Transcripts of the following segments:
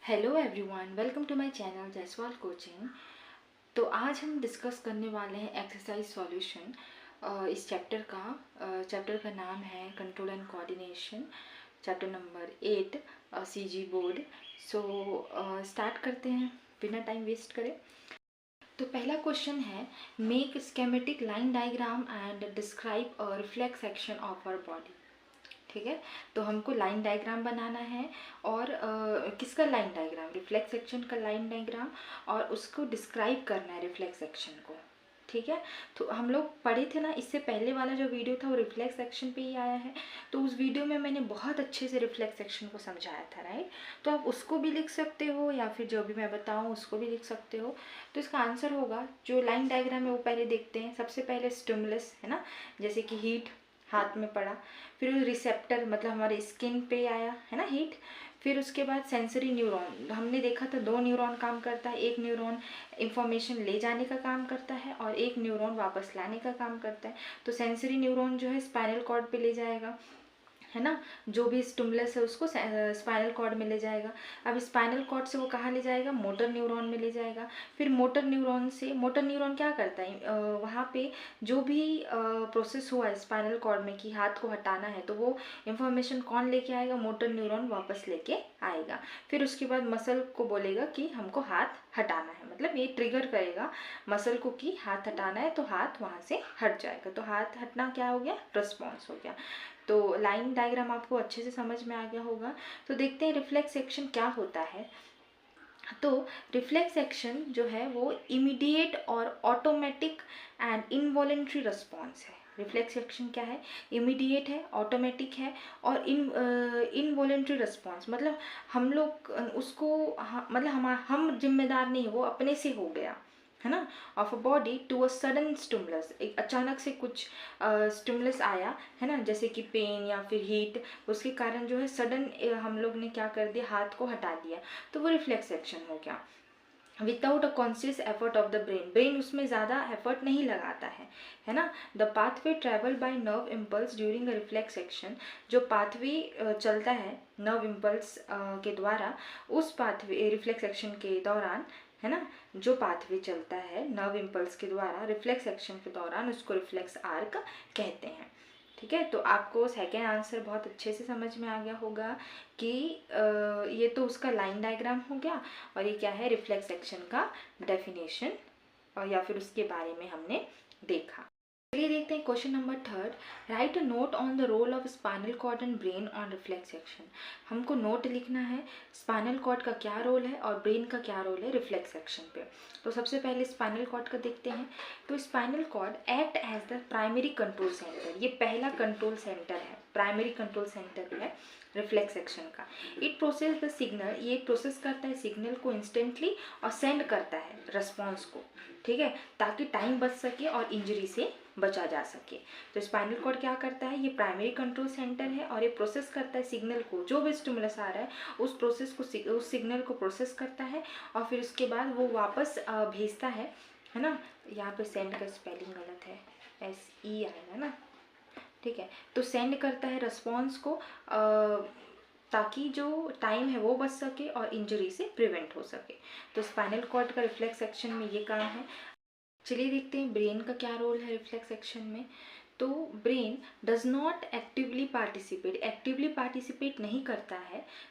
Hello everyone, welcome to my channel Jaiswal coaching. तो आज हम डिस्कस करने वाले हैं एक्सरसाइज सॉल्यूशन। इस चैप्टर का नाम है control and coordination, chapter number 8 CG board. So start करते हैं बिना टाइम वेस्ट करें। तो पहला क्वेश्चन है, make schematic line diagram and describe a reflex action of our body. ठीक है, तो हमको लाइन डायग्राम बनाना है और किसका लाइन डायग्राम, रिफ्लेक्स एक्शन का लाइन डायग्राम, और उसको डिस्क्राइब करना है रिफ्लेक्स एक्शन को। ठीक है, तो हम लोग पढ़े थे ना, इससे पहले वाला जो वीडियो था वो रिफ्लेक्स एक्शन पे ही आया है। तो उस वीडियो में मैंने बहुत अच्छे से रिफ्लेक्स एक्शन को समझाया था, राइट। तो आप उसको भी लिख सकते हो या फिर जो भी मैं बताऊँ उसको भी लिख सकते हो। तो इसका आंसर होगा, जो लाइन डायग्राम है वो पहले देखते हैं। सबसे पहले स्टिमुलस है ना, जैसे कि हीट हाथ में पड़ा, फिर रिसेप्टर मतलब हमारे स्किन पे आया है ना हीट। फिर उसके बाद सेंसरी न्यूरॉन, हमने देखा था 2 न्यूरॉन काम करता है। एक न्यूरॉन इंफॉर्मेशन ले जाने का काम करता है और एक न्यूरॉन वापस लाने का काम करता है। तो सेंसरी न्यूरॉन जो है स्पाइनल कॉर्ड पे ले जाएगा, है ना, जो भी स्टिमुलस है उसको स्पाइनल कॉर्ड में ले जाएगा। अब स्पाइनल कॉर्ड से वो कहाँ ले जाएगा, मोटर न्यूरॉन में ले जाएगा। फिर मोटर न्यूरॉन क्या करता है, वहाँ पे जो भी प्रोसेस हुआ है स्पाइनल कॉर्ड में कि हाथ को हटाना है, तो वो इन्फॉर्मेशन कौन लेके आएगा, मोटर न्यूरॉन वापस लेके आएगा। फिर उसके बाद मसल को बोलेगा कि हमको हाथ हटाना है, मतलब ये ट्रिगर करेगा मसल को कि हाथ हटाना है, तो हाथ वहाँ से हट जाएगा। तो हाथ हटना क्या हो गया, रिस्पॉन्स हो गया। तो लाइन डायग्राम आपको अच्छे से समझ में आ गया होगा। तो देखते हैं रिफ्लेक्स एक्शन क्या होता है। तो रिफ्लेक्स एक्शन जो है वो इमीडिएट और ऑटोमेटिक एंड इनवॉलेंट्री रिस्पॉन्स है। रिफ्लेक्स एक्शन क्या है, इमीडिएट है, ऑटोमेटिक है और इनवॉलेंट्री रिस्पॉन्स, मतलब हम लोग उसको मतलब हम जिम्मेदार नहीं, वो अपने से हो गया, है ना, of a body to a sudden stimulus. एक अचानक से कुछ स्टिमुलस आया, है ना, जैसे कि पेन या फिर हीट, उसके कारण जो है सडन हम लोग ने क्या कर दिया, हाथ को हटा दिया, तो वो रिफ्लेक्स एक्शन हो गया। Without a conscious effort of the brain उसमें ज़्यादा एफर्ट नहीं लगाता है ना। The pathway travel by nerve impulse during a reflex action, जो पाथवे चलता है नर्व इम्पल्स के द्वारा, उस पाथवे रिफ्लेक्स एक्शन के दौरान, है ना, जो पाथवे चलता है नर्व इम्पल्स के द्वारा रिफ्लेक्स एक्शन के दौरान, उसको रिफ्लेक्स आर्क कहते हैं। ठीक है, तो आपको सेकेंड आंसर बहुत अच्छे से समझ में आ गया होगा कि ये तो उसका लाइन डायग्राम हो गया और ये क्या है, रिफ्लेक्स एक्शन का डेफिनेशन और या फिर उसके बारे में हमने देखा। चलिए देखते हैं question number 3, write a note on the role of spinal cord and brain on reflex action. हमको नोट लिखना है स्पाइनल कॉर्ड का क्या रोल है और ब्रेन का क्या रोल है रिफ्लेक्स एक्शन पे। तो सबसे पहले स्पाइनल कॉर्ड का देखते हैं। तो spinal cord act as the primary control centre, ये पहला कंट्रोल सेंटर है, प्राइमरी कंट्रोल सेंटर है रिफ्लेक्स एक्शन का। इट प्रोसेस द सिग्नल, ये प्रोसेस करता है सिग्नल को इंस्टेंटली और सेंड करता है रिस्पॉन्स को, ठीक है, ताकि टाइम बच सके और इंजरी से बचा जा सके। तो स्पाइनल कॉर्ड क्या करता है, ये प्राइमरी कंट्रोल सेंटर है और ये प्रोसेस करता है सिग्नल को, जो भी स्टिमुलस आ रहा है उस सिग्नल को प्रोसेस करता है और फिर उसके बाद वो वापस भेजता है ना। यहाँ पे सेंड का स्पेलिंग गलत है, SE आएगा ना, ठीक है। तो सेंड करता है रिस्पॉन्स को ताकि जो टाइम है वो बच सके और इंजरी से प्रिवेंट हो सके। तो स्पाइनल कॉर्ड का रिफ्लेक्स एक्शन में ये काम है। चलिए देखते हैं ब्रेन का क्या रोल है रिफ्लेक्स एक्शन में। तो brain does not actively participate नहीं करता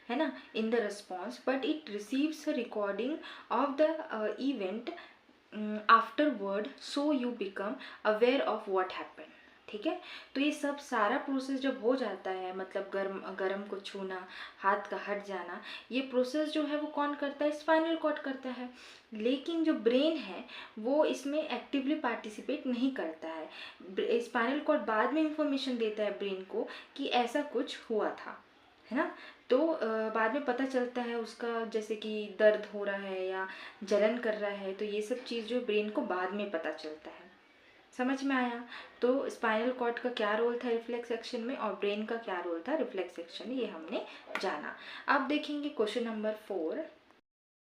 है ना, in the response, but it receives a recording of the event afterward, so you become aware of what happened. ठीक है, तो ये सब सारा प्रोसेस जब हो जाता है, मतलब गरम को छूना, हाथ का हट जाना, ये प्रोसेस जो है वो कौन करता है, स्पाइनल कॉर्ड करता है। लेकिन जो ब्रेन है वो इसमें एक्टिवली पार्टिसिपेट नहीं करता है। स्पाइनल कॉर्ड बाद में इंफॉर्मेशन देता है ब्रेन को कि ऐसा कुछ हुआ था, है ना। तो बाद में पता चलता है उसका, जैसे कि दर्द हो रहा है या जलन कर रहा है, तो ये सब चीज़ जो ब्रेन को बाद में पता चलता है। समझ में आया। तो स्पाइनल कॉर्ड का क्या रोल था रिफ्लेक्स एक्शन में और ब्रेन का क्या रोल था रिफ्लेक्स एक्शन में, ये हमने जाना। अब देखेंगे question number 4।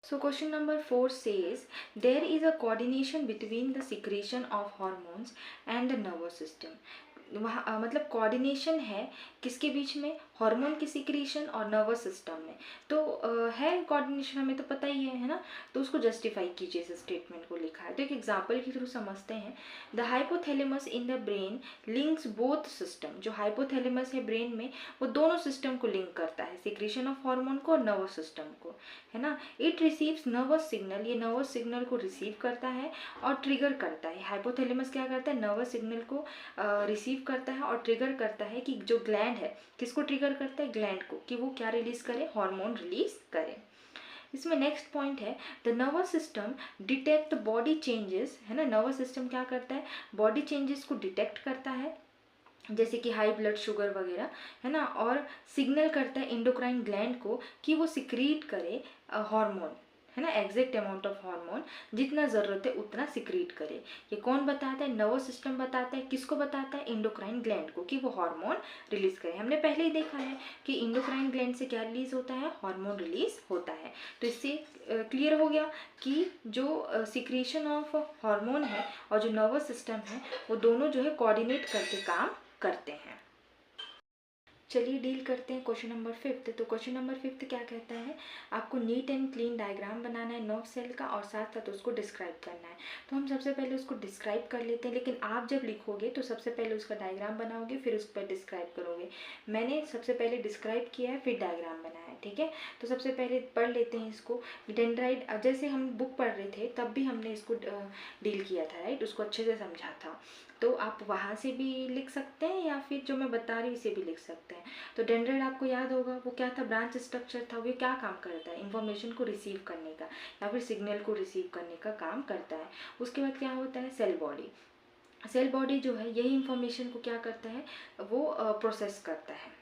So question number 4 says there is a coordination between the secretion of hormones and the nervous system। वहाँ मतलब कोऑर्डिनेशन है किसके बीच में, हार्मोन की सिक्रीशन और नर्वस सिस्टम में। तो है कोऑर्डिनेशन, हमें तो पता ही है ना। तो उसको जस्टिफाई कीजिए, इस स्टेटमेंट को लिखा है। तो एक एग्जांपल के थ्रू समझते हैं। The hypothalamus in the brain links both system. जो हाइपोथैलेमस है ब्रेन में, वो दोनों सिस्टम को लिंक करता है, सिक्रीशन ऑफ हार्मोन को और नर्वस सिस्टम को, है ना। इट रिसीव्स नर्वस सिग्नल, ये नर्वस सिग्नल को रिसीव करता है और ट्रिगर करता है। हाइपोथैलेमस क्या करता है, नर्वस सिग्नल को रिसीव करता है और ट्रिगर करता है कि जो ग्लैंड है, किसको ट्रिगर करता है, ग्लैंड को, कि वो क्या रिलीज करे, हार्मोन रिलीज करे। इसमें नेक्स्ट पॉइंट है, the nervous system detect body changes, है ना। नर्वस सिस्टम क्या करता है, बॉडी चेंजेस को डिटेक्ट करता है, जैसे कि हाई ब्लड शुगर वगैरह, है ना। और सिग्नल करता है इंडोक्राइन ग्लैंड को कि वो सिक्रीट करे हार्मोन, है ना, एग्जैक्ट अमाउंट ऑफ हार्मोन, जितना ज़रूरत है उतना सिक्रीट करे। ये कौन बताता है, नर्वस सिस्टम बताता है। किसको बताता है, इंडोक्राइन ग्लैंड को, कि वो हार्मोन रिलीज करे। हमने पहले ही देखा है कि इंडोक्राइन ग्लैंड से क्या रिलीज होता है, हार्मोन रिलीज होता है। तो इससे क्लियर हो गया कि जो सिक्रीशन ऑफ हार्मोन है और जो नर्वस सिस्टम है, वो दोनों जो है कोऑर्डिनेट करके काम करते हैं। चलिए डील करते हैं क्वेश्चन नंबर 5। तो क्वेश्चन नंबर 5 क्या कहता है, आपको नीट एंड क्लीन डायग्राम बनाना है नर्व सेल का और साथ साथ उसको डिस्क्राइब करना है। तो हम सबसे पहले उसको डिस्क्राइब कर लेते हैं, लेकिन आप जब लिखोगे तो सबसे पहले उसका डायग्राम बनाओगे, फिर उस पर डिस्क्राइब करोगे। मैंने सबसे पहले डिस्क्राइब किया है, फिर डायग्राम बनाया है, ठीक है। तो सबसे पहले पढ़ लेते हैं इसको। डेंड्राइट, जैसे हम बुक पढ़ रहे थे तब भी हमने इसको डील किया था, राइट, उसको अच्छे से समझा था। तो आप वहाँ से भी लिख सकते हैं या फिर जो मैं बता रही हूँ इसे भी लिख सकते हैं। तो डेंड्राइट आपको याद होगा वो क्या था, ब्रांच स्ट्रक्चर था। वो क्या काम करता है, इन्फॉर्मेशन को रिसीव करने का या फिर सिग्नल को रिसीव करने का काम करता है। उसके बाद क्या होता है, सेल बॉडी। सेल बॉडी जो है यही इन्फॉर्मेशन को क्या करता है, वो प्रोसेस करता है।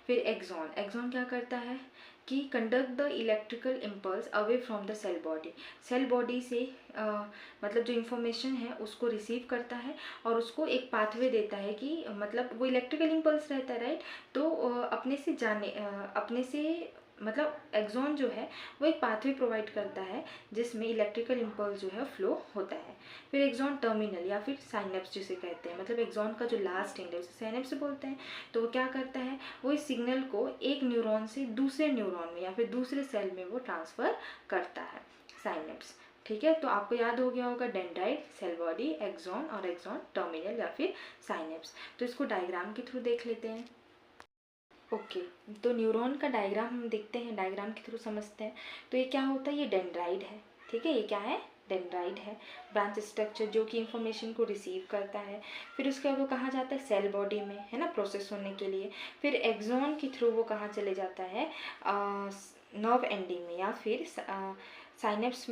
फिर एक्सॉन, एक्सॉन क्या करता है कि conduct the electrical impulse away from the cell body. Cell body से मतलब जो इन्फॉर्मेशन है उसको रिसीव करता है और उसको एक पाथवे देता है कि मतलब वो इलेक्ट्रिकल इम्पल्स रहता है, राइट। तो अपने से मतलब एक्सॉन जो है वो एक पाथवे प्रोवाइड करता है जिसमें इलेक्ट्रिकल इम्पल्स जो है फ्लो होता है। फिर एक्सॉन टर्मिनल या फिर साइनेप्स जिसे कहते हैं, मतलब एक्सॉन का जो लास्ट एंड है उसे साइनेप्स बोलते हैं। तो वो क्या करता है, वो इस सिग्नल को एक न्यूरॉन से दूसरे न्यूरॉन में या फिर दूसरे सेल में वो ट्रांसफ़र करता है, साइनेप्स, ठीक है। तो आपको याद हो गया होगा डेंड्राइट, सेल बॉडी, एक्सॉन और एक्सॉन टर्मिनल या फिर साइनेप्स। तो इसको डायग्राम के थ्रू देख लेते हैं। ओके, तो न्यूरॉन का डायग्राम हम देखते हैं, डायग्राम के थ्रू समझते हैं। तो ये क्या होता है, ये डेंड्राइट है, ठीक है। ये क्या है, डेंड्राइट है, ब्रांच स्ट्रक्चर जो कि इंफॉर्मेशन को रिसीव करता है। फिर उसके बाद वो कहाँ जाता है, सेल बॉडी में, है ना, प्रोसेस होने के लिए। फिर एक्सॉन के थ्रू वो कहाँ चले जाता है, नर्व एंडिंग में या फिर साइनेप्स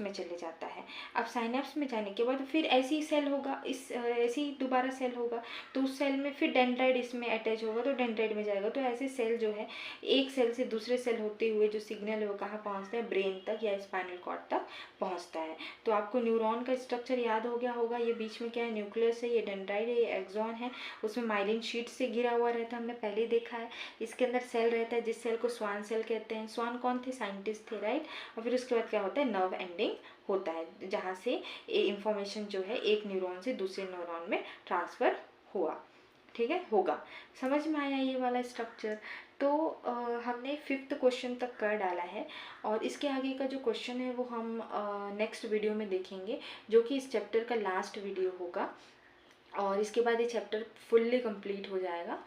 में चले जाता है। अब साइनेप्स में जाने के बाद फिर ऐसी सेल होगा, ऐसी दोबारा सेल होगा, तो उस सेल में फिर डेंड्राइट इसमें अटैच होगा तो डेंड्राइट में जाएगा। तो ऐसे सेल जो है एक सेल से दूसरे सेल होते हुए जो सिग्नल है वो कहाँ पहुँचता है, ब्रेन तक या स्पाइनल कॉर्ड तक पहुँचता है। तो आपको न्यूरॉन का स्ट्रक्चर याद हो गया होगा। ये बीच में क्या है, न्यूक्लियस है, ये डेंड्राइट है, ये एक्सॉन है, उसमें माइलिन शीट से घिरा हुआ रहता है, हमने पहले ही देखा है। इसके अंदर सेल रहता है जिस सेल को स्वान सेल कहते हैं। स्वान कौन थे, साइंटिस्ट थे, राइट। और फिर उसके बाद क्या होता है, नर्व एंडिंग होता है जहाँ से ये इंफॉर्मेशन जो है एक न्यूरॉन से दूसरे न्यूरॉन में ट्रांसफ़र हुआ, ठीक है, होगा। समझ में आया ये वाला स्ट्रक्चर। तो हमने 5th क्वेश्चन तक कर डाला है और इसके आगे का जो क्वेश्चन है वो हम नेक्स्ट वीडियो में देखेंगे, जो कि इस चैप्टर का लास्ट वीडियो होगा। और इसके बाद ये चैप्टर फुल्ली कंप्लीट हो जाएगा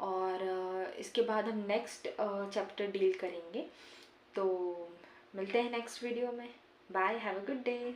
और इसके बाद हम नेक्स्ट चैप्टर डील करेंगे। तो मिलते हैं नेक्स्ट वीडियो में। Bye, have a good day.